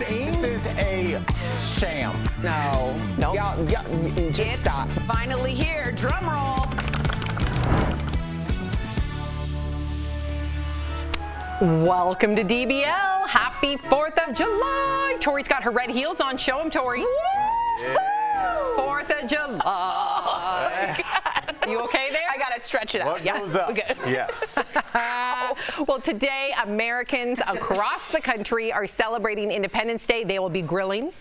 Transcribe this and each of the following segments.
insane? This is a sham. No. No. Yeah, just stop. Finally here. Drum roll. Welcome to DBL. Happy 4th of July. Tori's got her red heels on. Show them, Tori. Yeah. 4th of July. You okay there? I gotta stretch it out. What goes up? Okay. Yes. Well, today, Americans across the country are celebrating Independence Day. They will be grilling,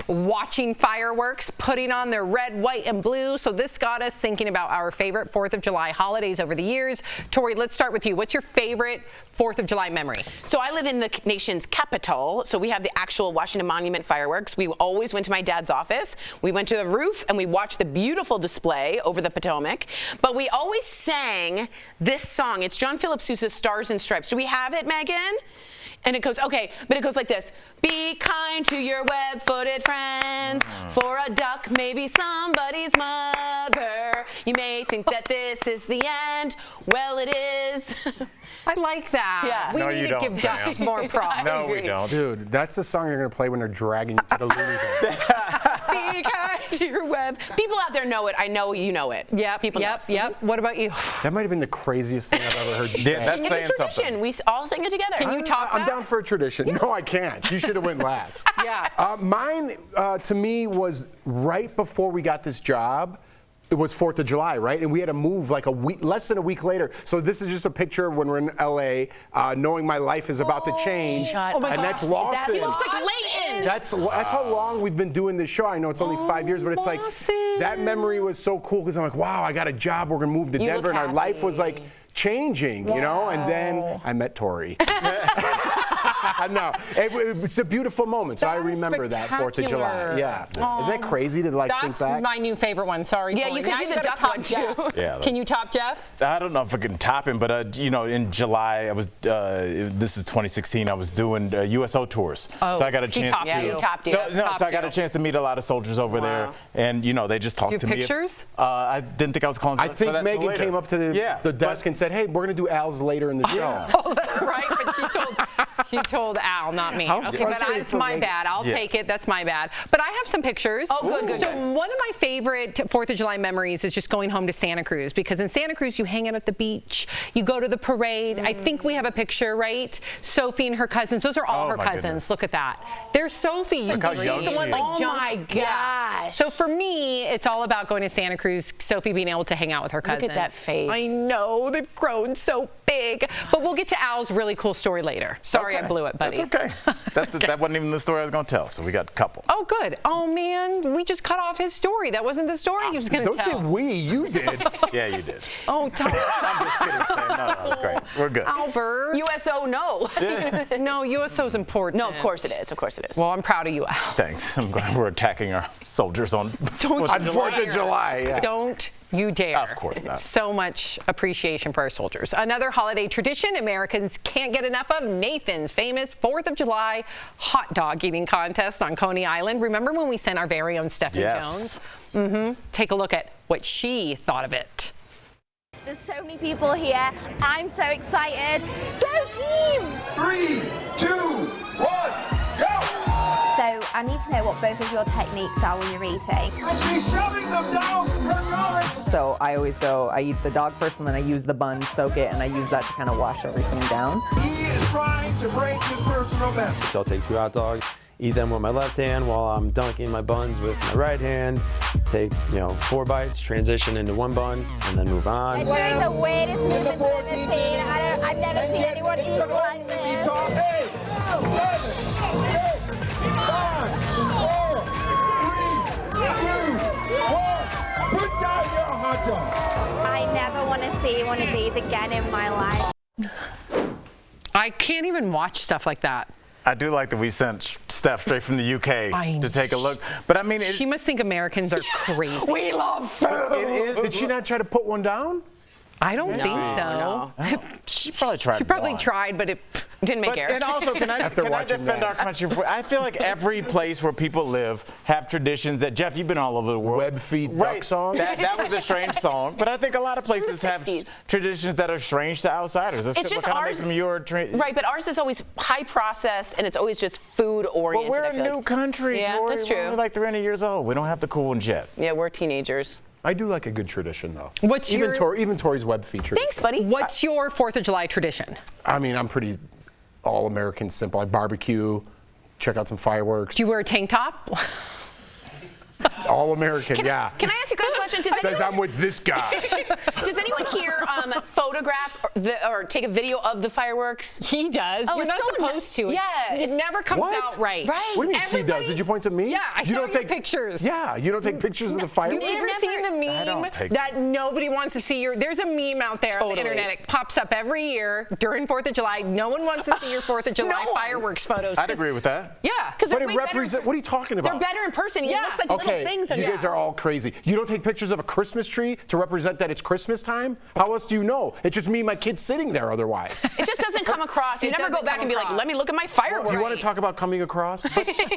watching fireworks, putting on their red, white, and blue. So this got us thinking about our favorite 4th of July holidays over the years. Tori, let's start with you. What's your favorite 4th of July memory? So I live in the nation's capital, so we have the actual Washington Monument fireworks. We always went to my dad's office. We went to the roof and we watched the beautiful display over the Potomac. But we always sang this song. It's John Philip Sousa's Stars and Stripes. Do we have it, Megan? And it goes, okay, but it goes like this. Be kind to your web-footed friends. For a duck, maybe somebody's mother. You may think that this is the end. Well, it is. I like that. Yeah. We No, need you to don't, give ducks Sam. more props. No, we don't. Dude, that's the song you're going to play when they're dragging you to the Looney Bin. Be kind to your web. People out there know it. I know you know it. Yep, People know it. yep. What about you? That might have been the craziest thing I've ever heard you Yeah, say. that's It's a saying tradition. something. We all sing it together. Can you top I'm that? down for a tradition. No, I can't. You should have went last. Yeah. Mine, to me, was right before we got this job. It was 4th of July, right? And we had to move like a week, less than a week later. So this is just a picture of when we're in LA, knowing my life is about to change. Shut Oh my and gosh, that's is that- Lawson. he looks like Leighton. That's how long we've been doing this show. I know it's only 5 years, but it's like Lawson. that mememory was so cool because I'm like, wow, I got a job. We're gonna move to You Denver, look and our life was happy. like changing, you know. And then I met Tori. No, it's a beautiful moment. So I That is remember that 4th of July. spectacular. Yeah. Oh, Isn't that crazy to like think That's back? my new favorite one. Sorry. Yeah, Tori. you could Now do the gotta duck top one, Jeff. too. Yeah, Can you top Jeff? I don't know if I can top him, but you know, in July, I was. This is 2016. I was doing USO tours, Oh, so I got a he chance. topped Yeah, you. he topped you. So, no, Topped so I got you. a chance to meet a lot of soldiers over there, Wow. and you know, they just talked You to have me. pictures? I didn't think I was calling. I for think that till Megan later. came up to the desk and said, "Hey, we're gonna do Al's later in the show." Oh, that's right. But she told Al, not me. How Okay, but frustrating that's for my Megan. bad. I'll Yeah. take it. That's my bad. But I have some pictures. Oh, good. So one of my favorite 4th of July memories is just going home to Santa Cruz, because in Santa Cruz you hang out at the beach, you go to the parade. I think we have a picture, right? Sophie and her cousins. Those are all Oh, her my cousins. goodness. Look at that. There's Sophie. You Look how see, young she's the she one is. like Oh jump- my Yeah. gosh. So for me, it's all about going to Santa Cruz. Sophie being able to hang out with her Look cousins. at that face. I know they've grown so big. But we'll get to Al's really cool story later. Sorry, I Okay. blew it, buddy. That's okay. That wasn't even the story I was going to tell. So we got a couple. Oh, good. Oh, man, we just cut off his story. That wasn't the story he was going to Don't tell. say we. You did. Yeah, you did. Oh, tell I'm just kidding, Sam. No, that's great. We're good. Albert. USO, no. No, USO's important. No, of course it is. Of course it is. Well, I'm proud of you, Al. Thanks. I'm glad we're attacking our soldiers on Don't On 4th of July. Yeah. Don't you dare. Of course not. So much appreciation for our soldiers. Another holiday tradition Americans can't get enough of, Nathan's famous 4th of July hot dog eating contest on Coney Island. Remember when we sent our very own Stephanie Yes. Jones? Take a look at what she thought of it. There's so many people here. I'm so excited. Go team! 3, 2, 1, go! So I need to know what both of your techniques are when you're eating. And she's shoving them down her gullet. So I always go, I eat the dog first and then I use the bun, soak it, and I use that to kind of wash everything down. He is trying to break his personal best. So I'll take 2 hot dogs, eat them with my left hand while I'm dunking my buns with my right hand. Take, 4 bites, transition into 1 bun, and then move on. They're doing the weirdest movements I've ever seen. I've never seen anyone eat like this. 8, 7, 6, 5, 4, 3, 2, 1. Put down your hot dog. I never want to see one of these again in my life. I can't even watch stuff like that. I do like that we sent Steph straight from the UK I to take a look. But I mean, She must think Americans are crazy. We love food. it is. Did she not try to put one down? I don't think so. no. She probably tried. She probably one. tried, but it Didn't make air. And also, can I defend that. our country? I feel like every place where people live have traditions that, Jeff, you've been all over the world. Web feed duck song? That was a strange song. But I think a lot of places have traditions that are strange to outsiders. It's just what kind of ours. makes them your Right, but ours is always high processed, and it's always just food oriented. Well, we're a new country. Yeah, Tori. that's true. We're only like 300 years old. We don't have the cool ones yet. Yeah, we're teenagers. I do like a good tradition, though. What's even your even Tori's web feature? Thanks, buddy. What's your 4th of July tradition? I mean, I'm pretty all-American, simple. I barbecue, check out some fireworks. Do you wear a tank top? All-American, yeah. Can I ask you guys a question? Says I'm with this guy. Does anyone here photograph or take a video of the fireworks? He does. Oh, You're it's not so supposed to. Yeah, It never comes What? out right. Right. What do you mean he does? Did you point to me? Yeah, I you saw don't your take pictures. Yeah, you don't take pictures of the fireworks? You've never seen the meme that nobody wants to see there's a meme out there on the internet. It pops up every year during 4th of July. No one wants to see your 4th of July fireworks photos. I'd agree with that. Yeah. But it represents, what are you talking about? They're better in person. It looks like little things. You guys are all crazy. You don't take pictures of a Christmas tree to represent that it's Christmas time? How else do you know? It's just me and my kids sitting there otherwise. It just doesn't come across. You never go back and be like, let me look at my fireworks. Do you want to talk about coming across?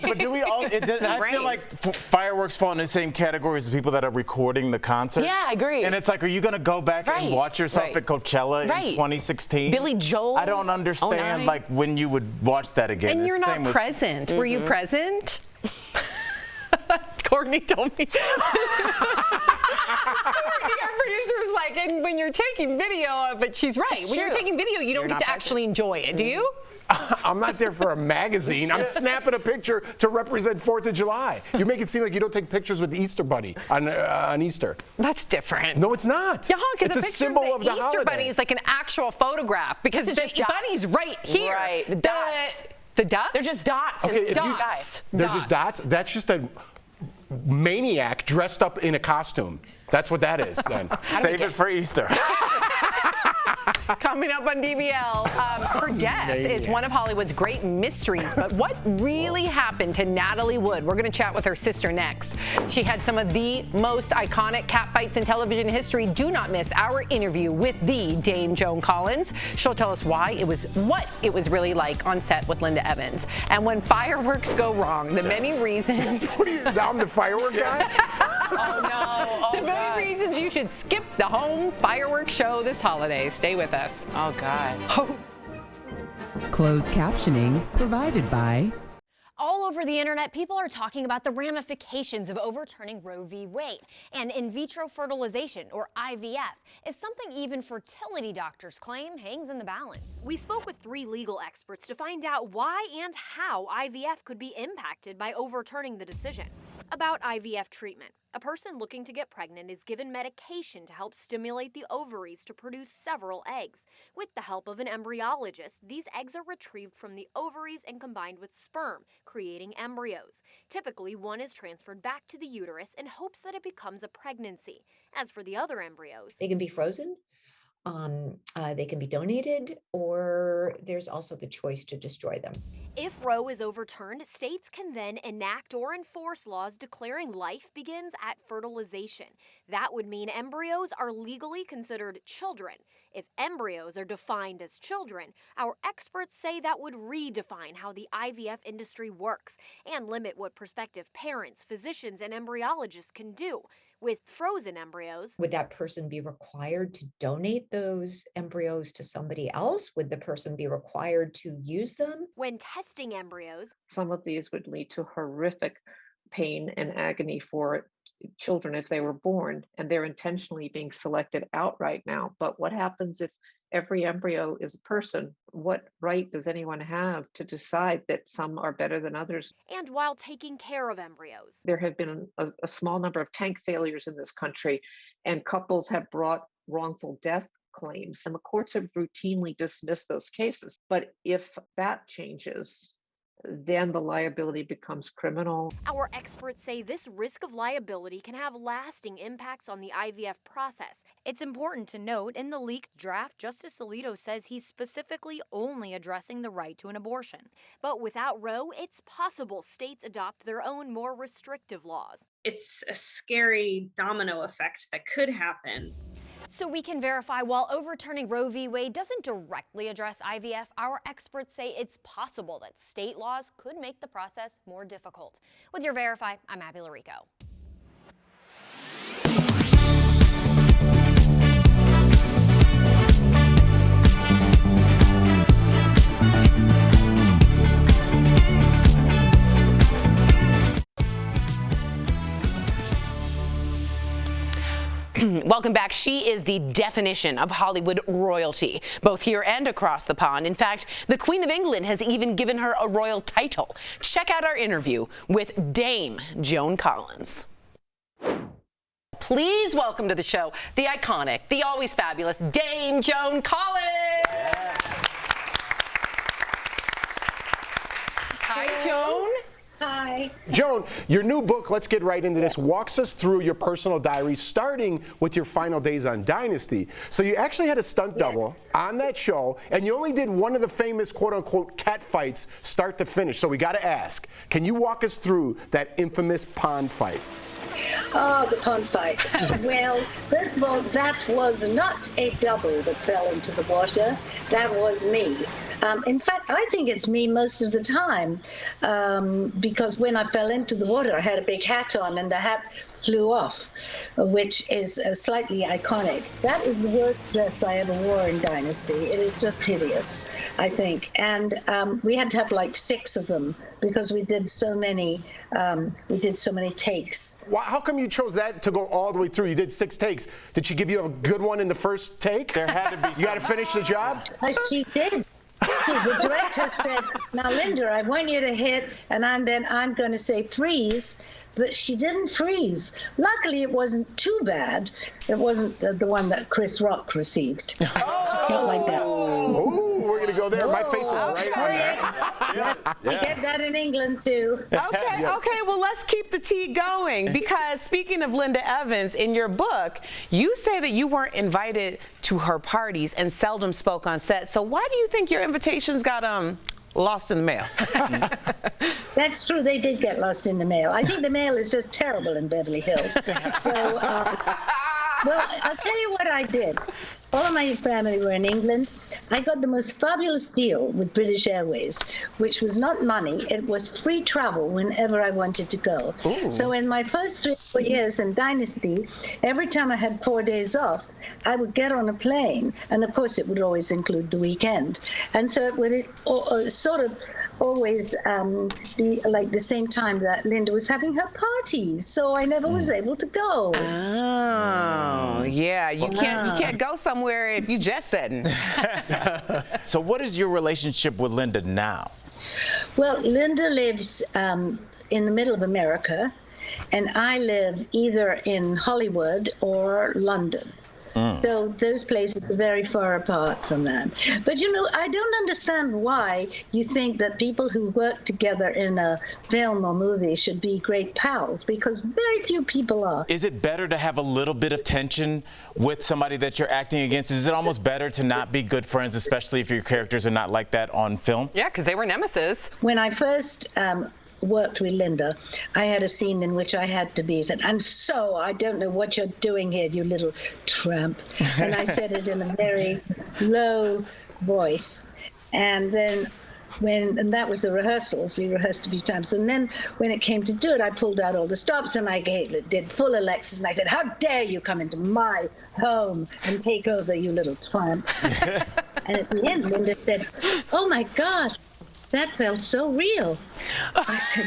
But do we all? I feel like fireworks fall in the same category as the people that are recording the concert. Yeah, I agree. And it's like, are you going to go back and watch yourself at Coachella in 2016? Billy Joel. I don't understand like when you would watch that again. And It's you're the not same with- present. Were you present? Courtney told me. Courtney, our producer, was like, and when you're taking video of it, she's right. When you're taking video, you don't get to actually enjoy it, do you? I'm not there for a magazine. I'm snapping a picture to represent 4th of July. You make it seem like you don't take pictures with the Easter Bunny on Easter. That's different. No, it's not. Yeah, because it's a symbol of the Easter holiday. Bunny is like an actual photograph because the bunny's right here. Right, the dots. The dots? They're just dots. Okay, in the sky. They're just dots? That's just a maniac dressed up in a costume. That's what that is then. Save it for Easter. Coming up on DBL, her death is one of Hollywood's great mysteries, but what really happened to Natalie Wood? We're going to chat with her sister next. She had some of the most iconic catfights in television history. Do not miss our interview with the Dame Joan Collins. She'll tell us what it was really like on set with Linda Evans. And when fireworks go wrong, the many reasons. What are you, I'm the firework guy? Oh, no. The many reasons you should skip the home fireworks show this holiday. Stay with us. Oh, God. Closed captioning provided by... All over the internet, people are talking about the ramifications of overturning Roe v. Wade. And in vitro fertilization, or IVF, is something even fertility doctors claim hangs in the balance. We spoke with 3 legal experts to find out why and how IVF could be impacted by overturning the decision. About IVF treatment. A person looking to get pregnant is given medication to help stimulate the ovaries to produce several eggs. With the help of an embryologist, these eggs are retrieved from the ovaries and combined with sperm, creating embryos. Typically, one is transferred back to the uterus in hopes that it becomes a pregnancy. As for the other embryos, they can be frozen, they can be donated, or there's also the choice to destroy them. If Roe is overturned, states can then enact or enforce laws declaring life begins at fertilization. That would mean embryos are legally considered children. If embryos are defined as children, our experts say that would redefine how the IVF industry works and limit what prospective parents, physicians, and embryologists can do. With frozen embryos, would that person be required to donate those embryos to somebody else? Would the person be required to use them? When testing embryos, some of these would lead to horrific pain and agony for children if they were born, and they're intentionally being selected out right now. But what happens if every embryo is a person? What right does anyone have to decide that some are better than others? And while taking care of embryos, there have been a small number of tank failures in this country, and couples have brought wrongful death claims, and the courts have routinely dismissed those cases. But if that changes, then the liability becomes criminal. Our experts say this risk of liability can have lasting impacts on the IVF process. It's important to note, in the leaked draft, Justice Alito says he's specifically only addressing the right to an abortion. But without Roe, it's possible states adopt their own more restrictive laws. It's a scary domino effect that could happen. So we can verify while overturning Roe v. Wade doesn't directly address IVF, our experts say it's possible that state laws could make the process more difficult. With your Verify, I'm Abby Larico. Welcome back. She is the definition of Hollywood royalty, both here and across the pond. In fact, the Queen of England has even given her a royal title. Check out our interview with Dame Joan Collins. Please welcome to the show the iconic, the always fabulous Dame Joan Collins. Yes. Hi, Joan. Hi. Joan, your new book, let's get right into this, walks us through your personal diary, starting with your final days on Dynasty. So you actually had a stunt double on that show, and you only did one of the famous quote-unquote cat fights start to finish. So we got to ask, can you walk us through that infamous pond fight? Oh, the pond fight. Well, first of all, that was not a double that fell into the water. That was me. In fact, I think it's me most of the time, because when I fell into the water, I had a big hat on, and the hat flew off, which is slightly iconic. That is the worst dress I ever wore in Dynasty. It is just hideous, I think. And we had to have like 6 of them because we did so many takes. Well, how come you chose that to go all the way through? You did 6 takes. Did she give you a good one in the first take? There had to be. You got to finish the job? She did. The director said, now, Linda, I want you to hit, and then I'm going to say freeze. But she didn't freeze. Luckily, it wasn't too bad. It wasn't the one that Chris Rock received. Oh. Not like that. Oh, we're going to go there. My face is right on yes. that. You get that in England, too. Okay, okay, well, let's keep the tea going, because speaking of Linda Evans, in your book, you say that you weren't invited to her parties and seldom spoke on set. So why do you think your invitations got lost in the mail? That's true. They did get lost in the mail. I think the mail is just terrible in Beverly Hills. So, well, I'll tell you what I did. All of my family were in England. I got the most fabulous deal with British Airways, which was not money. It was free travel whenever I wanted to go. Ooh. So in my first 3 or 4 years in Dynasty, every time I had 4 days off, I would get on a plane. And of course, it would always include the weekend. And so it would sort of always be like the same time that Linda was having her parties. So I never was able to go. Oh, yeah. You can't go somewhere if you jet setting. So what is your relationship with Linda now? Well, Linda lives in the middle of America, and I live either in Hollywood or London. So those places are very far apart from that. But, you know, I don't understand why you think that people who work together in a film or movie should be great pals, because very few people are. Is it better to have a little bit of tension with somebody that you're acting against? Is it almost better to not be good friends, especially if your characters are not like that on film? Yeah, because they were nemesis. When I first worked with Linda, I had a scene in which I had to be said, and so I don't know what you're doing here, you little tramp. And I said it in a very low voice. And then and that was the rehearsals, we rehearsed a few times. And then when it came to do it, I pulled out all the stops and I did full Alexis, and I said, how dare you come into my home and take over, you little tramp. And at the end, Linda said, oh my God, that felt so real. I said,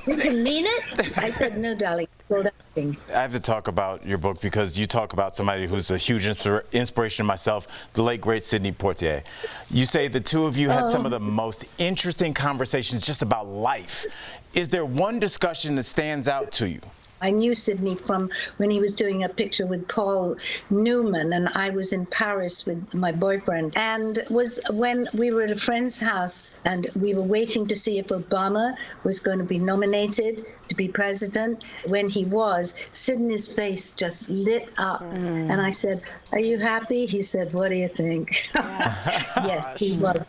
you didn't mean it? I said, no, darling. I have to talk about your book because you talk about somebody who's a huge inspiration to myself, the late, great Sidney Poitier. You say the two of you had some of the most interesting conversations just about life. Is there one discussion that stands out to you? I knew Sidney from when he was doing a picture with Paul Newman, and I was in Paris with my boyfriend. And was when we were at a friend's house, and we were waiting to see if Obama was going to be nominated to be president. When he was, Sidney's face just lit up. And I said, are you happy? He said, what do you think? Yes, he was.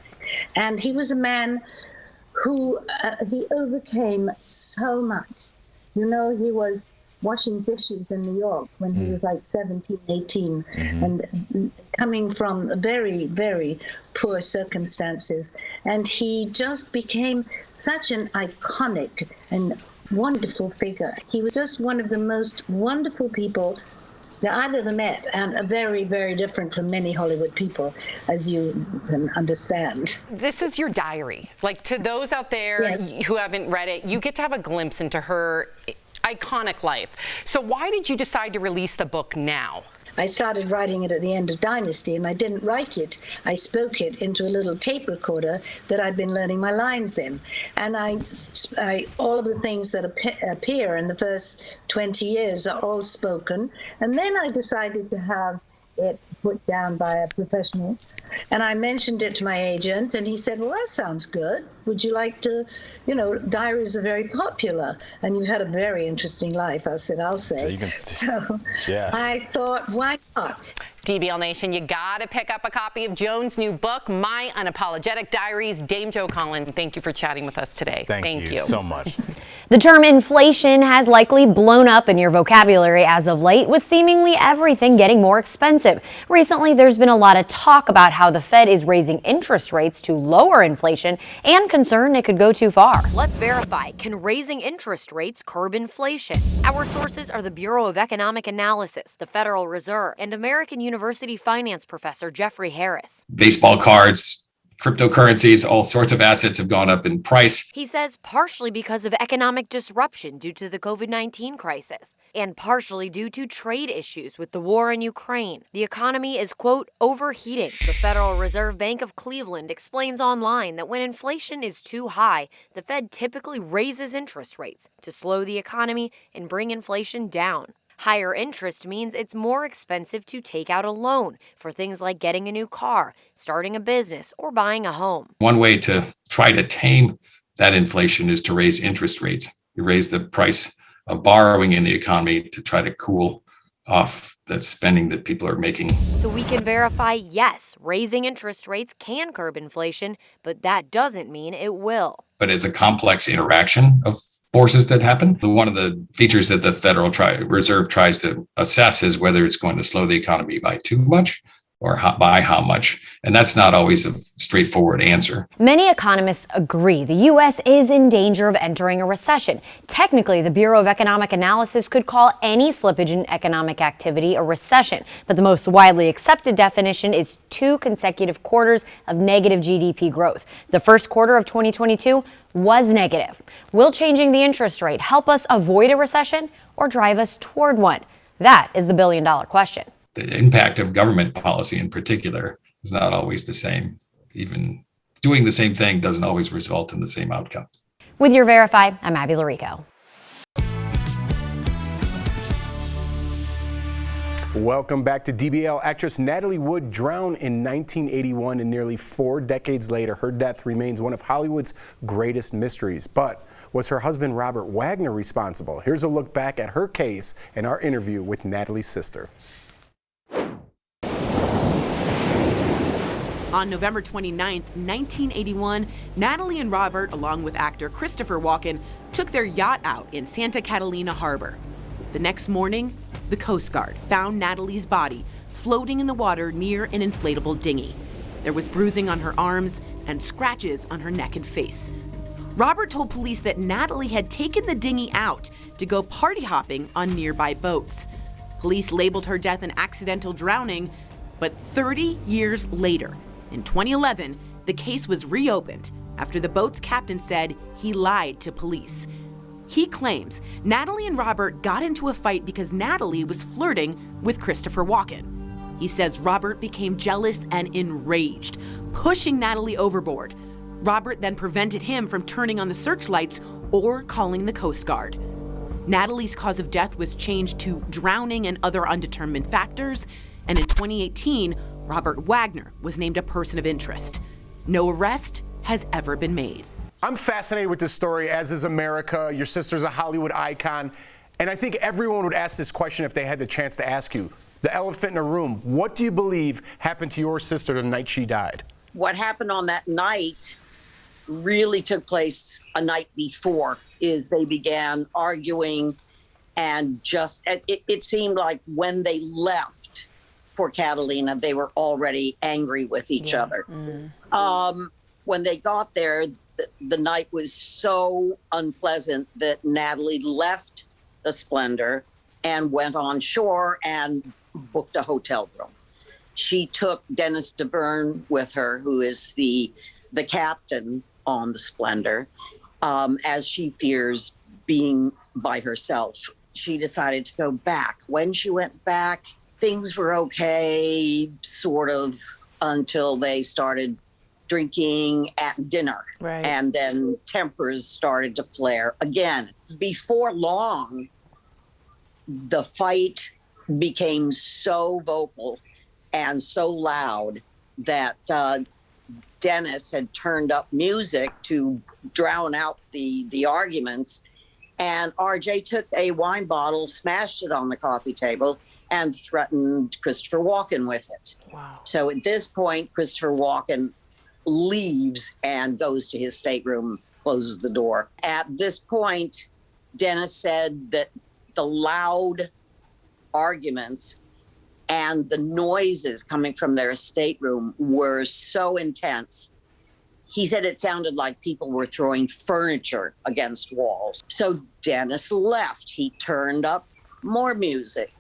And he was a man who he overcame so much. You know, he was washing dishes in New York when he was like 17, 18, and coming from very, very poor circumstances. And he just became such an iconic and wonderful figure. He was just one of the most wonderful people that I've ever met, and very, very different from many Hollywood people, as you can understand. This is your diary. Like, to those out there who haven't read it, you get to have a glimpse into her iconic life. So why did you decide to release the book now? I started writing it at the end of Dynasty, and I didn't write it. I spoke it into a little tape recorder that I'd been learning my lines in. And I all of the things that appear in the first 20 years are all spoken. And then I decided to have it put down by a professional. And I mentioned it to my agent, and he said, well, that sounds good. Would you like to, diaries are very popular, and you've had a very interesting life. I said, I'll say. So yes. I thought, why not? DBL Nation, you got to pick up a copy of Joan's new book, My Unapologetic Diaries. Dame Jo Collins, thank you for chatting with us today. Thank you so much. The term inflation has likely blown up in your vocabulary as of late, with seemingly everything getting more expensive. Recently, there's been a lot of talk about how the Fed is raising interest rates to lower inflation and concern it could go too far. Let's verify. Can raising interest rates curb inflation? Our sources are the Bureau of Economic Analysis, the Federal Reserve, and American University finance professor Jeffrey Harris. Baseball cards, cryptocurrencies, all sorts of assets have gone up in price. He says partially because of economic disruption due to the COVID-19 crisis, and partially due to trade issues with the war in Ukraine. The economy is, quote, overheating. The Federal Reserve Bank of Cleveland explains online that when inflation is too high, the Fed typically raises interest rates to slow the economy and bring inflation down. Higher interest means it's more expensive to take out a loan for things like getting a new car, starting a business, or buying a home. One way to try to tame that inflation is to raise interest rates. You raise the price of borrowing in the economy to try to cool off the spending that people are making. So we can verify, yes, raising interest rates can curb inflation, but that doesn't mean it will. But it's a complex interaction of forces that happen. One of the features that the Federal Reserve tries to assess is whether it's going to slow the economy by too much or by how much. And that's not always a straightforward answer. Many economists agree the U.S. is in danger of entering a recession. Technically, the Bureau of Economic Analysis could call any slippage in economic activity a recession. But the most widely accepted definition is 2 consecutive quarters of negative GDP growth. The first quarter of 2022 was negative. Will changing the interest rate help us avoid a recession or drive us toward one? That is the billion-dollar question. The impact of government policy in particular is not always the same. Even doing the same thing doesn't always result in the same outcome. With your Verify, I'm Abby Larico. Welcome back to DBL. Actress Natalie Wood drowned in 1981, and nearly 4 decades later, her death remains one of Hollywood's greatest mysteries. But was her husband Robert Wagner responsible? Here's a look back at her case and our interview with Natalie's sister. On November 29th, 1981, Natalie and Robert, along with actor Christopher Walken, took their yacht out in Santa Catalina Harbor. The next morning, the Coast Guard found Natalie's body floating in the water near an inflatable dinghy. There was bruising on her arms and scratches on her neck and face. Robert told police that Natalie had taken the dinghy out to go party hopping on nearby boats. Police labeled her death an accidental drowning, but 30 years later, in 2011, the case was reopened after the boat's captain said he lied to police. He claims Natalie and Robert got into a fight because Natalie was flirting with Christopher Walken. He says Robert became jealous and enraged, pushing Natalie overboard. Robert then prevented him from turning on the searchlights or calling the Coast Guard. Natalie's cause of death was changed to drowning and other undetermined factors, and in 2018, Robert Wagner was named a person of interest. No arrest has ever been made. I'm fascinated with this story, as is America. Your sister's a Hollywood icon. And I think everyone would ask this question if they had the chance to ask you. The elephant in the room. What do you believe happened to your sister the night she died? What happened on that night really took place a night before. Is they began arguing And just, it seemed like when they left for Catalina, they were already angry with each other. When they got there, the night was so unpleasant that Natalie left the Splendor and went on shore and booked a hotel room. She took Dennis DeBurn with her, who is the captain on the Splendor, as she fears being by herself. She decided to go back. When she went back, things were okay, sort of, until they started drinking at dinner. Right. And then tempers started to flare again. Before long, the fight became so vocal and so loud that Dennis had turned up music to drown out the arguments. And RJ took a wine bottle, smashed it on the coffee table, and threatened Christopher Walken with it. Wow. So at this point, Christopher Walken leaves and goes to his stateroom, closes the door. At this point, Dennis said that the loud arguments and the noises coming from their stateroom were so intense. He said it sounded like people were throwing furniture against walls. So Dennis left. He turned up more music.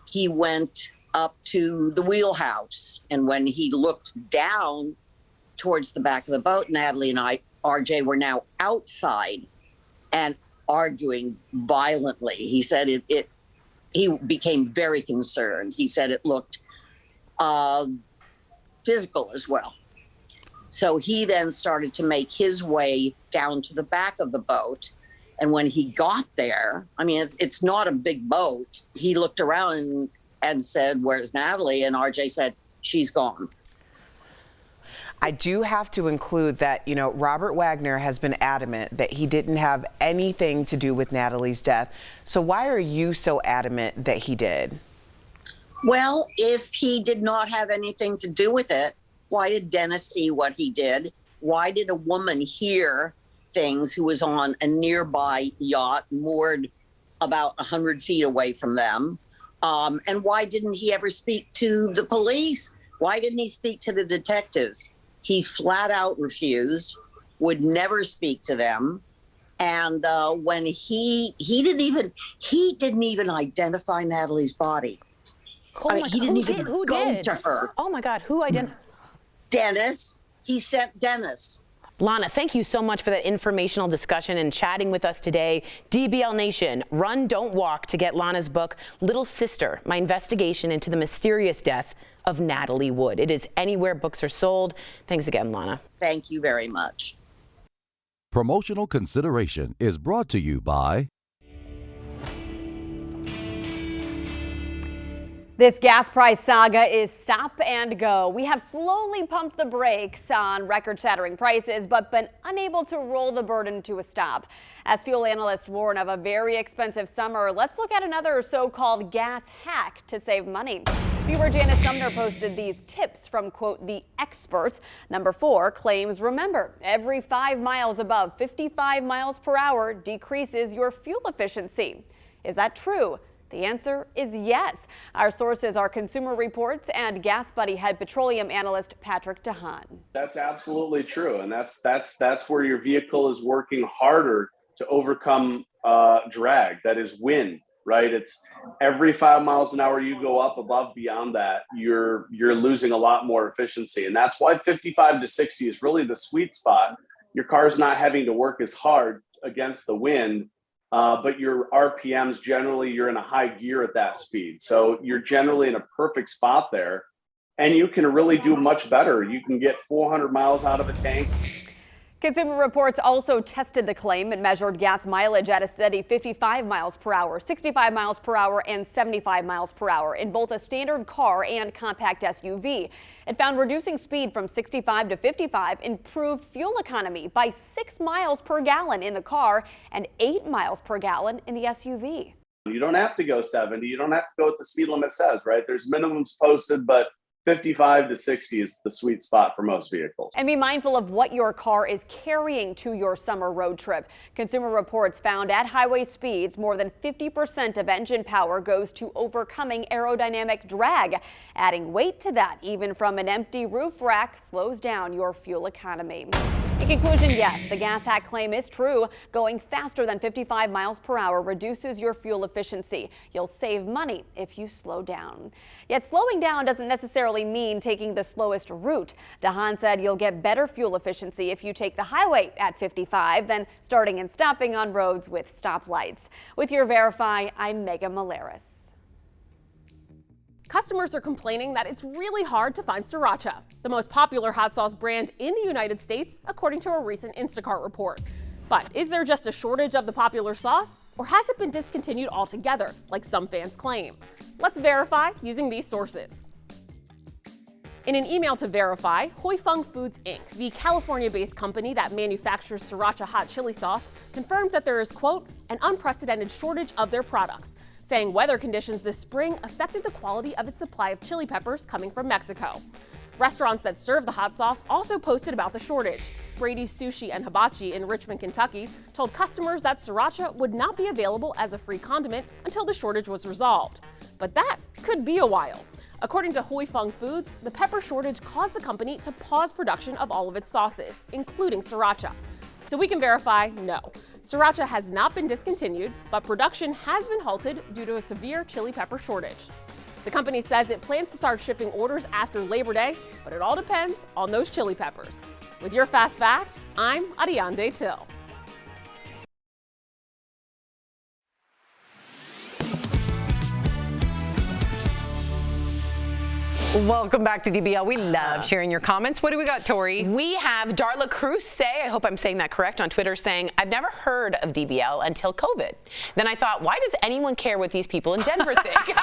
He went up to the wheelhouse. And when he looked down towards the back of the boat, Natalie and RJ were now outside and arguing violently. He said he became very concerned. He said it looked physical as well. So he then started to make his way down to the back of the boat. And when he got there, I mean, it's not a big boat. He looked around and said, "Where's Natalie?" And RJ said, "She's gone." I do have to include that, you know, Robert Wagner has been adamant that he didn't have anything to do with Natalie's death. So why are you so adamant that he did? Well, if he did not have anything to do with it, why did Dennis see what he did? Why did a woman hear things who was on a nearby yacht moored about 100 feet away from them? And why didn't he ever speak to the police? Why didn't he speak to the detectives? He flat out refused, would never speak to them. And when he didn't even identify Natalie's body. Oh my He God, didn't even who go did? to her. Oh my God, who identified? Dennis. He sent Dennis. Lana, thank you so much for that informational discussion and chatting with us today. DBL Nation, run, don't walk to get Lana's book, Little Sister, My Investigation into the Mysterious Death of Natalie Wood. It is anywhere books are sold. Thanks again, Lana. Thank you very much. Promotional consideration is brought to you by This gas price saga is stop and go. We have slowly pumped the brakes on record-shattering prices, but been unable to roll the burden to a stop. As fuel analysts warn of a very expensive summer, let's look at another so-called gas hack to save money. Viewer Janice Sumner posted these tips from, quote, the experts. Number 4 claims, remember, every 5 miles above 55 miles per hour decreases your fuel efficiency. Is that true? The answer is yes. Our sources are Consumer Reports and Gas Buddy head petroleum analyst Patrick DeHaan. That's absolutely true, and that's where your vehicle is working harder to overcome drag. That is wind, right? It's every 5 miles an hour you go up above beyond that, you're losing a lot more efficiency, and that's why 55 to 60 is really the sweet spot. Your car's not having to work as hard against the wind. But your RPMs, generally, you're in a high gear at that speed. So you're generally in a perfect spot there. And you can really do much better. You can get 400 miles out of a tank. Consumer Reports also tested the claim and measured gas mileage at a steady 55 miles per hour, 65 miles per hour, and 75 miles per hour in both a standard car and compact SUV. It found reducing speed from 65 to 55 improved fuel economy by 6 miles per gallon in the car and 8 miles per gallon in the SUV. You don't have to go 70. You don't have to go what the speed limit says, right? There's minimums posted, but 55 to 60 is the sweet spot for most vehicles. And be mindful of what your car is carrying to your summer road trip. Consumer Reports found at highway speeds, more than 50% of engine power goes to overcoming aerodynamic drag. Adding weight to that, even from an empty roof rack, slows down your fuel economy. In conclusion, yes, the gas hack claim is true. Going faster than 55 miles per hour reduces your fuel efficiency. You'll save money if you slow down. Yet slowing down doesn't necessarily mean taking the slowest route. DeHaan said you'll get better fuel efficiency if you take the highway at 55 than starting and stopping on roads with stoplights. With your Verify, I'm Megan Malaris. Customers are complaining that it's really hard to find Sriracha, the most popular hot sauce brand in the United States, according to a recent Instacart report. But is there just a shortage of the popular sauce, or has it been discontinued altogether, like some fans claim? Let's verify using these sources. In an email to Verify, Hoi Fung Foods Inc., the California-based company that manufactures Sriracha hot chili sauce, confirmed that there is, quote, an unprecedented shortage of their products, saying weather conditions this spring affected the quality of its supply of chili peppers coming from Mexico. Restaurants that serve the hot sauce also posted about the shortage. Brady's Sushi and Hibachi in Richmond, Kentucky, told customers that Sriracha would not be available as a free condiment until the shortage was resolved. But that could be a while. According to Hoi Fung Foods, the pepper shortage caused the company to pause production of all of its sauces, including Sriracha. So we can verify, no. Sriracha has not been discontinued, but production has been halted due to a severe chili pepper shortage. The company says it plans to start shipping orders after Labor Day, but it all depends on those chili peppers. With your Fast Fact, I'm Ariande Till. Welcome back to DBL. We love sharing your comments. What do we got, Tori? We have Darla Cruz say, I hope I'm saying that correct, on Twitter saying, I've never heard of DBL until COVID. Then I thought, why does anyone care what these people in Denver think?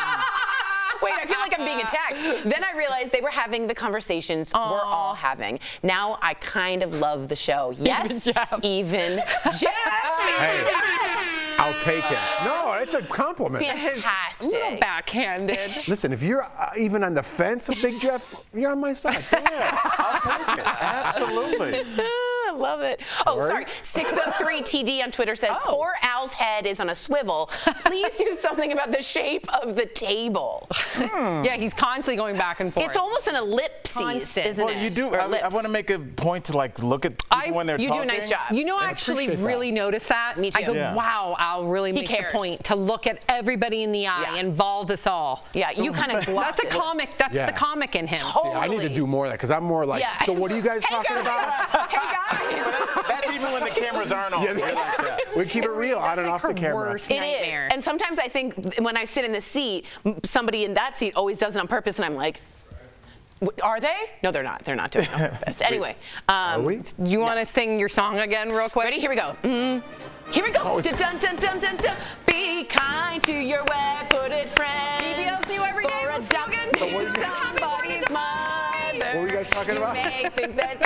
Wait, I feel like I'm being attacked. Then I realized they were having the conversations we're all having. Now I kind of love the show. Yes, even Jeff. Hey, I'll take it. No, it's a compliment. Fantastic. A little backhanded. Listen, if you're even on the fence of Big Jeff, you're on my side. Yeah, I'll take it. Absolutely. I love it. Oh, sorry. 603TD on Twitter says, poor Al's head is on a swivel. Please do something about the shape of the table. Yeah, he's constantly going back and forth. It's almost an ellipsis, isn't well, it? you do. I want to make a point to look at people when they're talking. You do a nice job. You know, I actually really notice that. Me too. I go, wow, Al really makes a point to look at everybody in the eye, involve us all. Yeah, you kind of block That's a comic. That's the comic in him. Totally. See, I need to do more of that because I'm more like, so what are you guys talking about? Hey, guys. That's even when the cameras aren't on. We keep it real on and off the camera. It is. And sometimes I think when I sit in the seat, somebody in that seat always does it on purpose, and I'm like, are they? No, they're not. They're not doing it on purpose. Anyway. You want to sing your song again real quick? Ready? Here we go. Here we go. Dun, dun, dun, dun, dun, dun. Be kind to your web-footed friends. DBL's new everyday slogan. Somebody's mother. What were you guys talking about? You may think that